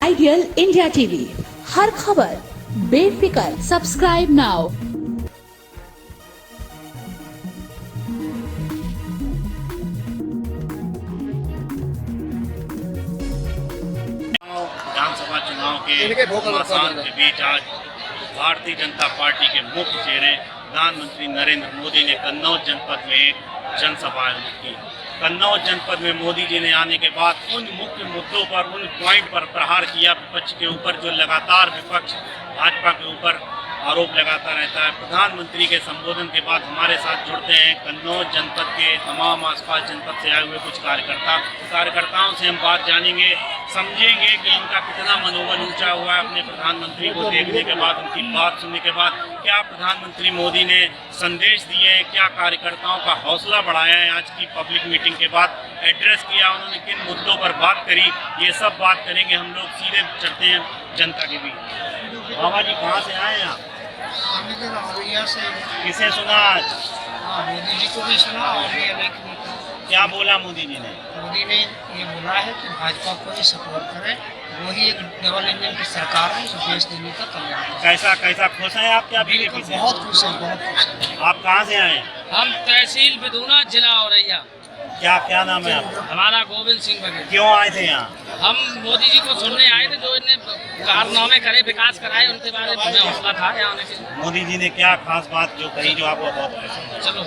Ideal India TV, हर खबर बेफिक्र। Subscribe now. विधानसभा चुनाव के घमासान के बीच आज भारतीय जनता पार्टी के मुख्य चेहरे प्रधानमंत्री नरेंद्र मोदी ने कन्नौज जनपद में एक जनसभा आयोजित की। कन्नौज जनपद में मोदी जी ने आने के बाद उन मुख्य मुद्दों पर, उन पॉइंट पर प्रहार किया विपक्ष के ऊपर, जो लगातार विपक्ष भाजपा के ऊपर आरोप लगाता रहता है। प्रधानमंत्री के संबोधन के बाद हमारे साथ जुड़ते हैं कन्नौज जनपद के तमाम आसपास जनपद से आए हुए कुछ कार्यकर्ताओं से हम बात जानेंगे, समझेंगे कि इनका कितना मनोबल ऊंचा हुआ है अपने प्रधानमंत्री को देखने के बाद, उनकी बात सुनने के बाद। क्या प्रधानमंत्री मोदी ने संदेश दिए हैं, क्या कार्यकर्ताओं का हौसला बढ़ाया है, आज की पब्लिक मीटिंग के बाद एड्रेस किया, उन्होंने किन मुद्दों पर बात करी, ये सब बात करेंगे। हम लोग सीधे चलते हैं जनता के बीच। बाबा जी कहाँ से आए हैं आप? से। किसे सुना आज? मोदी जी को भी सुना और भी अनेक नेता। क्या बोला मोदी जी ने? मोदी ने ये बोला है कि भाजपा को ही सपोर्ट करें, वही एक डबल इंजन की सरकार है जो देश दिल्ली का कल्याण है। कैसा खुश हैं आप? क्या बीजेपी से? बहुत खुश है, बहुत खुश है। आप कहाँ से आए? हम तहसील बिदूना, जिला औरैया। क्या नाम है आपका? हमारा गोविंद सिंह बघेल। क्यों आए थे यहाँ? हम मोदी जी को सुनने आए थे, जो इन्हें कारनामे करे, विकास कराए, उनके बारे में हमें हौसला था यहाँ आने के। मोदी जी ने क्या खास बात जो कही जो आपको बहुत पसंद है? चलो,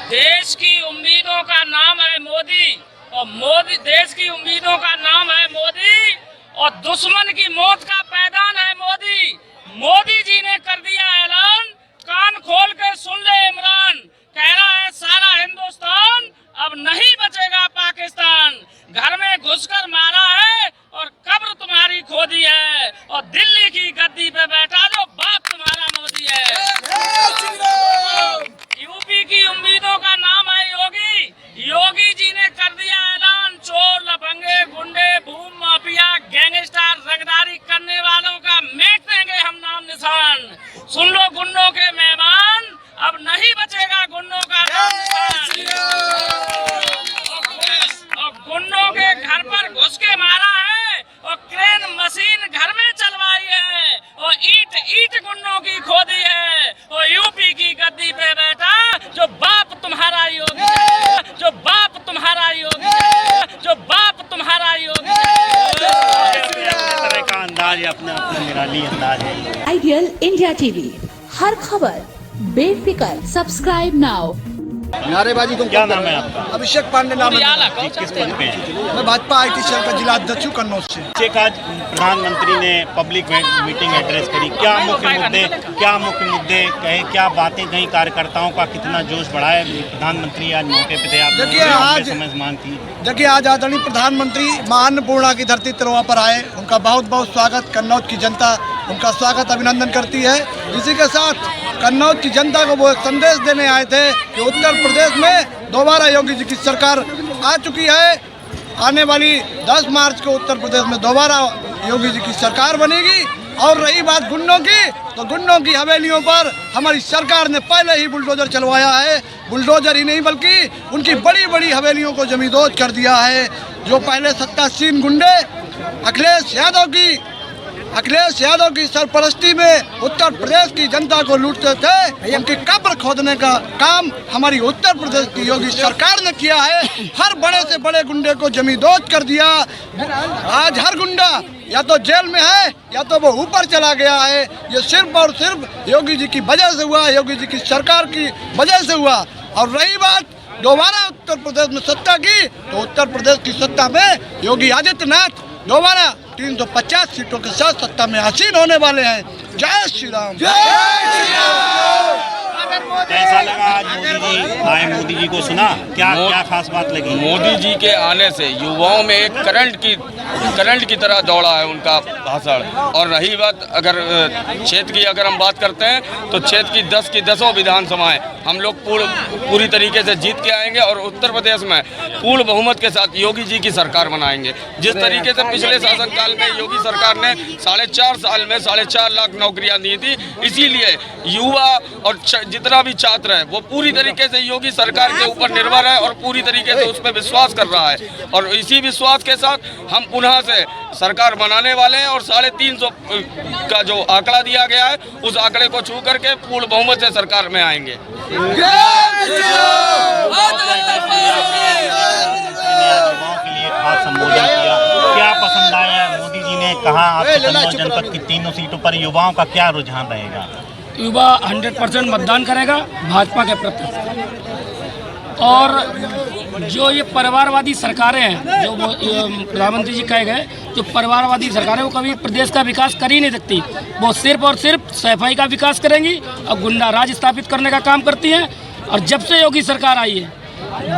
देश की उम्मीदों का नाम है मोदी, और मोदी देश की उम्मीदों का नाम है मोदी, और दुश्मन की मौत का पैदान है मोदी। मोदी जी ने कर दिया ऐलान, कान खोल के सुन ले इमरान, कह रहा है सारा हिंदुस्तान अब नहीं बचेगा पाकिस्तान। घर में घुसकर मारा है और कब्र तुम्हारी खोदी है, और दिल्ली की गद्दी पे बैठा जो बाप तुम्हारा मोदी है। यूपी की उम्मीदों का नाम है योगी, योगी जी ने कर दिया ऐलान, चोर लफंगे गुंडे भूम माफिया गैंगस्टर रंगदारी करने वालों का मिट देंगे हम नाम निशान। सुन लो गुंडों के मेहमान, अब नहीं बचेगा गुंडों का नाम निशान। और गुंडों के घर पर घुस के मारा है, और क्रेन मशीन घर में चलवाई है, और ईट गुंडों की खोदी है, और यूपी की गद्दी पे बैठा जो बाप तुम्हारा योगी है, जो बाप तुम्हारा योगी है, जो बाप तुम्हारा योगी है। इस तरह का अंदाज है, अपना निराली अंदाज है। आइडियल इंडिया टीवी, हर खबर बेफिक्र। Subscribe now. नारेबाजी तुम क्या नाम है आपका? अभिषेक पांडे नाम है। किस पद पे हैं? मैं भाजपा IT सेल का जिला अध्यक्ष हूँ कन्नौज से। आज प्रधानमंत्री ने पब्लिक मीटिंग एड्रेस करी, क्या मुख्य मुद्दे कहे, क्या बातें कहीं, कार्यकर्ताओं का कितना जोश बढ़ा है? प्रधानमंत्री आज मौके पे थे, आप देखिए आज सम्मान की। देखिए आज आदरणीय प्रधानमंत्री मां अन्नपूर्णा की धरती तिरवा पर आए, उनका बहुत बहुत स्वागत। कन्नौज की जनता उनका स्वागत अभिनंदन करती है। इसी के साथ कन्नौज की जनता को वो एक संदेश देने आए थे कि उत्तर प्रदेश में दोबारा योगी जी की सरकार आ चुकी है। आने वाली 10 मार्च को उत्तर प्रदेश में दोबारा योगी जी की सरकार बनेगी। और रही बात गुंडों की, तो गुंडों की हवेलियों पर हमारी सरकार ने पहले ही बुलडोजर चलवाया है। बुलडोजर ही नहीं बल्कि उनकी बड़ी बड़ी हवेलियों को जमींदोज कर दिया है। जो पहले सत्तासीन गुंडे अखिलेश यादव की सरपरस्ती में उत्तर प्रदेश की जनता को लूटते थे, उनकी कब्र खोदने का काम हमारी उत्तर प्रदेश की योगी सरकार ने किया है। हर बड़े से बड़े गुंडे को जमींदोज कर दिया। आज हर गुंडा या तो जेल में है या तो वो ऊपर चला गया है। ये सिर्फ और सिर्फ योगी जी की वजह से हुआ, योगी जी की सरकार की वजह से हुआ। और रही बात दोबारा उत्तर प्रदेश में सत्ता की, तो उत्तर प्रदेश की सत्ता में योगी आदित्यनाथ दोबारा 350 सीटों के साथ सत्ता में आसीन होने वाले हैं। जय श्री राम। कैसा लगा आज मोदी जी को सुना? क्या खास बात लगी? मोदी जी के आने से युवाओं में एक करंट की तरह दौड़ा है उनका भाषण। और रही बात अगर क्षेत्र की, अगर हम बात करते हैं तो क्षेत्र की 10 की 10 विधानसभाएं हम लोग पूरी तरीके से जीत के आएंगे और उत्तर प्रदेश में पूर्ण बहुमत के साथ योगी जी की सरकार बनाएंगे। जिस तरीके से पिछले शासनकाल में योगी सरकार ने 4.5 साल में 4.5 लाख नौकरियां दी थी, इसीलिए युवा और जितना भी छात्र है वो पूरी तरीके से योगी सरकार के ऊपर निर्भर है और पूरी तरीके से उस पर विश्वास कर रहा है। और इसी विश्वास के साथ हम पुनः से सरकार बनाने वाले हैं और 350 का जो आंकड़ा दिया गया है उस आंकड़े को छू करके पूर्ण बहुमत से सरकार में आएंगे। संबोधन किया, क्या पसंद आया? मोदी जी ने कहा आपके कन्नौज जनपद की 3 सीटों पर युवाओं का क्या रुझान रहेगा? युवा 100% मतदान करेगा भाजपा के प्रति। और जो ये परिवारवादी सरकारें हैं, जो प्रधानमंत्री जी कहे गए, जो परिवारवादी सरकारें वो कभी प्रदेश का विकास कर ही नहीं सकती। वो सिर्फ और सिर्फ सफाई का विकास करेंगी और गुंडा राज स्थापित करने का काम करती हैं। और जब से योगी सरकार आई है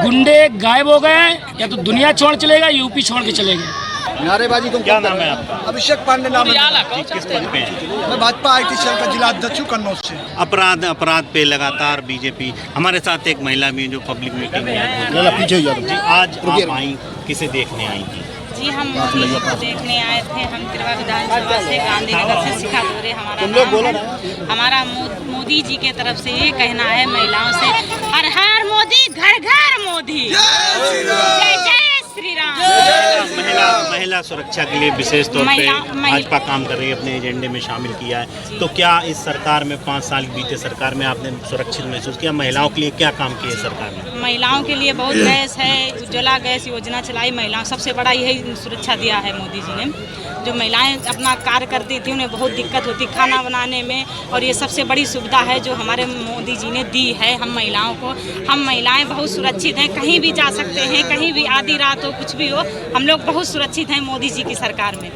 गुंडे गायब हो गए हैं, या तो दुनिया छोड़ चलेगा, यूपी छोड़ के चलेगा। नारेबाजी तुम क्या नाम है आपका? अभिषेक पांडे नाम है। किस पद पे हैं? मैं भाजपा IT सेल का जिला अध्यक्ष हूँ कन्नौज से। अपराध पे लगातार बीजेपी, हमारे साथ एक महिला भी जो पब्लिक मीटिंग में जी, आज आप आई, किसे देखने आई थी? जी हम मोदी जी को देखने आए थे। हम तिरवा विधानसभा से गांधीनगर से शिखा दौरे हमारा मोदी जी के तरफ से ये कहना है महिलाओं से, हर हर मोदी, घर घर मोदी, जय जय श्री राम। महिला सुरक्षा के लिए विशेष तौर पे भाजपा काम कर रही है, अपने एजेंडे में शामिल किया है। तो क्या इस सरकार में 5 साल बीते सरकार में आपने सुरक्षित महसूस किया? महिलाओं के लिए क्या काम किया सरकार ने? महिलाओं के लिए बहुत गैस है, उज्ज्वला गैस योजना चलाई। महिलाओं सबसे बड़ा यही सुरक्षा दिया है मोदी जी ने। जो महिलाएं अपना कार्य करती थी उन्हें बहुत दिक्कत होती खाना बनाने में, और ये सबसे बड़ी सुविधा है जो हमारे मोदी जी ने दी है हम महिलाओं को। हम महिलाएं बहुत सुरक्षित हैं, कहीं भी जा सकते हैं, कहीं भी आधी रात हो कुछ भी हो, हम लोग बहुत सुरक्षित हैं मोदी जी की सरकार में।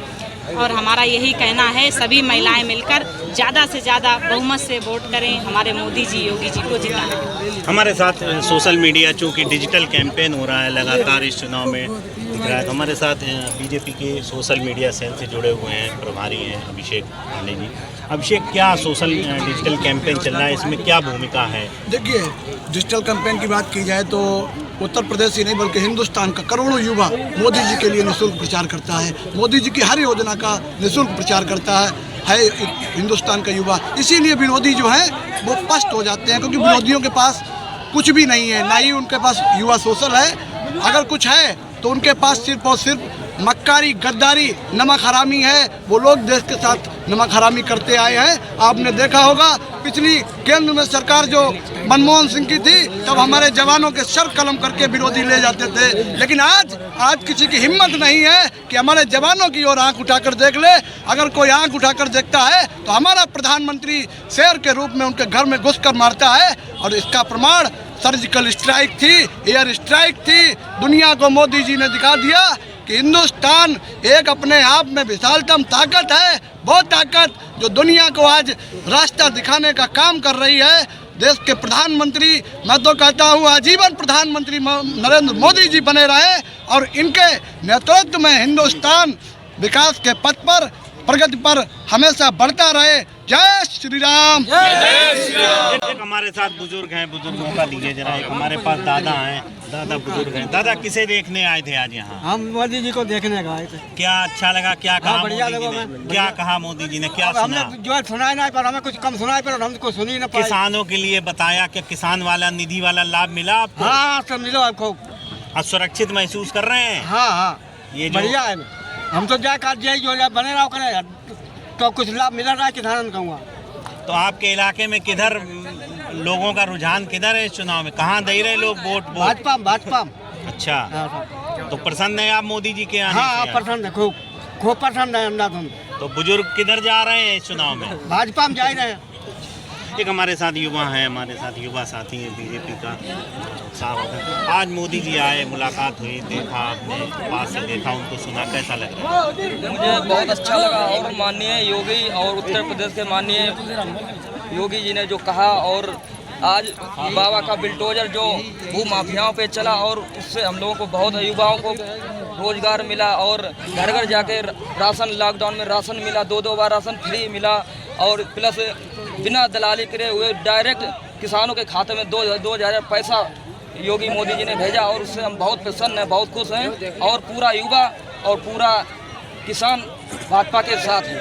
और हमारा यही कहना है सभी महिलाएं मिलकर ज़्यादा से ज़्यादा बहुमत से वोट करें, हमारे मोदी जी योगी जी को जिताएं। हमारे साथ सोशल मीडिया, चूँकि डिजिटल कैंपेन हो रहा है लगातार इस चुनाव में दिख रहा है, तो हमारे साथ बीजेपी के सोशल मीडिया सेल से जुड़े हुए हैं, प्रभारी हैं अभिषेक पांडे जी। अभिषेक, क्या सोशल डिजिटल कैंपेन चल रहा है, इसमें क्या भूमिका है? देखिए, डिजिटल कैंपेन की बात की जाए तो उत्तर प्रदेश ही नहीं बल्कि हिंदुस्तान का करोड़ों युवा मोदी जी के लिए निःशुल्क प्रचार करता है। मोदी जी की हर योजना का निःशुल्क प्रचार करता है हिंदुस्तान का युवा। इसीलिए विरोधी जो है वो पस्त हो जाते हैं, क्योंकि विरोधियों के पास कुछ भी नहीं है, ना ही उनके पास युवा सोशल है। अगर कुछ है तो उनके पास सिर्फ और सिर्फ मक्कारी, गद्दारी, नमक हरामी है। वो लोग देश के साथ नमक हरामी करते आए हैं। आपने देखा होगा पिछली केंद्र में सरकार जो मनमोहन सिंह की थी, तब हमारे जवानों के सर कलम करके विरोधी ले जाते थे। लेकिन आज किसी की हिम्मत नहीं है कि हमारे जवानों की ओर आंख उठाकर देख ले। अगर कोई आंख उठाकर देखता है तो हमारा प्रधानमंत्री शेर के रूप में उनके घर में घुसकर मारता है। और इसका प्रमाण सर्जिकल स्ट्राइक थी, एयर स्ट्राइक थी। दुनिया को मोदी जी ने दिखा दिया कि हिंदुस्तान एक अपने आप में विशालतम ताकत है, वो ताकत जो दुनिया को आज रास्ता दिखाने का काम कर रही है। देश के प्रधानमंत्री, मैं तो कहता हूँ आजीवन प्रधानमंत्री नरेंद्र मोदी जी बने रहे और इनके नेतृत्व में हिंदुस्तान विकास के पथ पर, प्रगति पर हमेशा बढ़ता रहे। जय श्री राम। एक हमारे साथ बुजुर्ग हैं, बुजुर्गों का दीजिए जरा। एक हमारे पास दादा हैं, दादा बुजुर्ग हैं। दादा, किसे देखने आए थे आज यहाँ? हम मोदी जी को देखने आए थे। क्या अच्छा लगा? क्या कहा बढ़िया मोदी जी लगा। ने? क्या कहा मोदी जी ने? क्या सुना? हमने जो सुनाई नहीं, पर हमें कुछ कम सुनाई, पर हम कुछ सुनी ना पाए। किसानों के लिए बताया कि किसान वाला निधि वाला लाभ मिला आपको? हाँ, सब मिलो आपको। अब सुरक्षित महसूस कर रहे हैं? हाँ, ये जो बढ़िया है। हम तो जाकर जो बने रहो करे तो कुछ लाभ मिल रहा है किसानों को। तो आपके इलाके में किधर लोगों का रुझान किधर है इस चुनाव में? कहाँ दे रहे लोग वोट? भाजपा। अच्छा, तो प्रसन्न है आप मोदी जी के आने हाँ, से? पसंद है, खूब पसंद है अंदाज हम। तो बुजुर्ग किधर जा रहे हैं इस चुनाव में? भाजपा में जा रहे हैं। एक हमारे साथ युवा हैं, हमारे साथ युवा साथी हैं बीजेपी का साथ होता है। आज मोदी जी आए, मुलाकात हुई, देखा आपने, पास से देखा, उनको सुना, कैसा लग रहा है? मुझे बहुत अच्छा लगा। और माननीय योगी और उत्तर प्रदेश के माननीय योगी जी ने जो कहा, और आज बाबा का बिल्डोजर जो भू माफियाओं पे चला, और उससे हम लोगों को बहुत युवाओं को रोजगार मिला, और घर घर जाके राशन, लॉकडाउन में राशन मिला, 2 बार राशन फ्री मिला, और प्लस बिना दलाली करे हुए डायरेक्ट किसानों के खाते में 2,000 पैसा योगी मोदी जी ने भेजा और उससे हम बहुत प्रसन्न हैं, बहुत खुश हैं और पूरा युवा और पूरा किसान भाजपा के साथ हैं।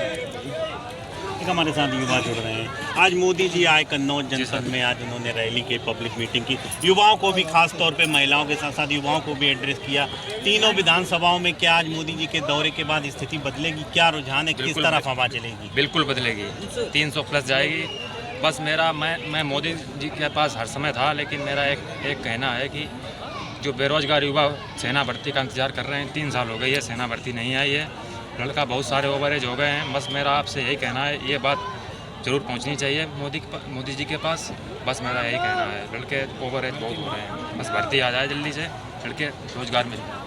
हमारे साथ युवा जुड़ रहे हैं। आज मोदी जी आए कन्नौज जनपद में, आज उन्होंने रैली की, पब्लिक मीटिंग की, युवाओं को भी खास तौर पे महिलाओं के साथ साथ युवाओं को भी एड्रेस किया। तीनों विधानसभाओं में क्या आज मोदी जी के दौरे के बाद स्थिति बदलेगी? क्या रुझान है, किस तरफ हवा चलेगी? बिल्कुल बदलेगी, 300 प्लस जाएगी। बस मैं मोदी जी के पास हर समय था, लेकिन मेरा एक कहना है कि जो बेरोजगार युवा सेना भर्ती का इंतजार कर रहे हैं, 3 साल हो गई है, सेना भर्ती नहीं आई है, लड़का बहुत सारे ओवरेज हो गए हैं। बस मेरा आपसे यही कहना है, ये बात जरूर पहुंचनी चाहिए मोदी जी के पास। बस मेरा यही कहना है, लड़के ओवरेज बहुत हो रहे हैं, बस भर्ती आ जाए जल्दी से, लड़के रोजगार मिल जाए।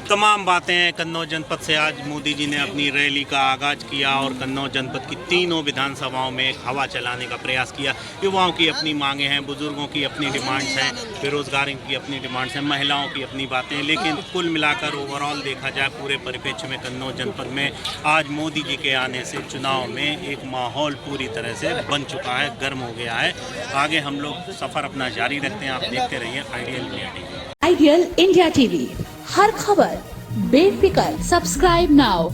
तमाम बातें हैं। कन्नौज जनपद से आज मोदी जी ने अपनी रैली का आगाज़ किया और कन्नौज जनपद की तीनों विधानसभाओं में हवा चलाने का प्रयास किया। युवाओं की अपनी मांगें हैं, बुजुर्गों की अपनी डिमांड्स हैं, बेरोजगारी की अपनी डिमांड्स हैं, महिलाओं की अपनी बातें हैं, लेकिन कुल मिलाकर ओवरऑल देखा जाए पूरे परिप्रेक्ष्य में कन्नौज जनपद में आज मोदी जी के आने से चुनाव में एक माहौल पूरी तरह से बन चुका है, गर्म हो गया है। आगे हम लोग सफ़र अपना जारी रखते हैं। आप देखते रहिए ideal India TV. Ideal India TV, हर खबर बेफिक्र। Subscribe now.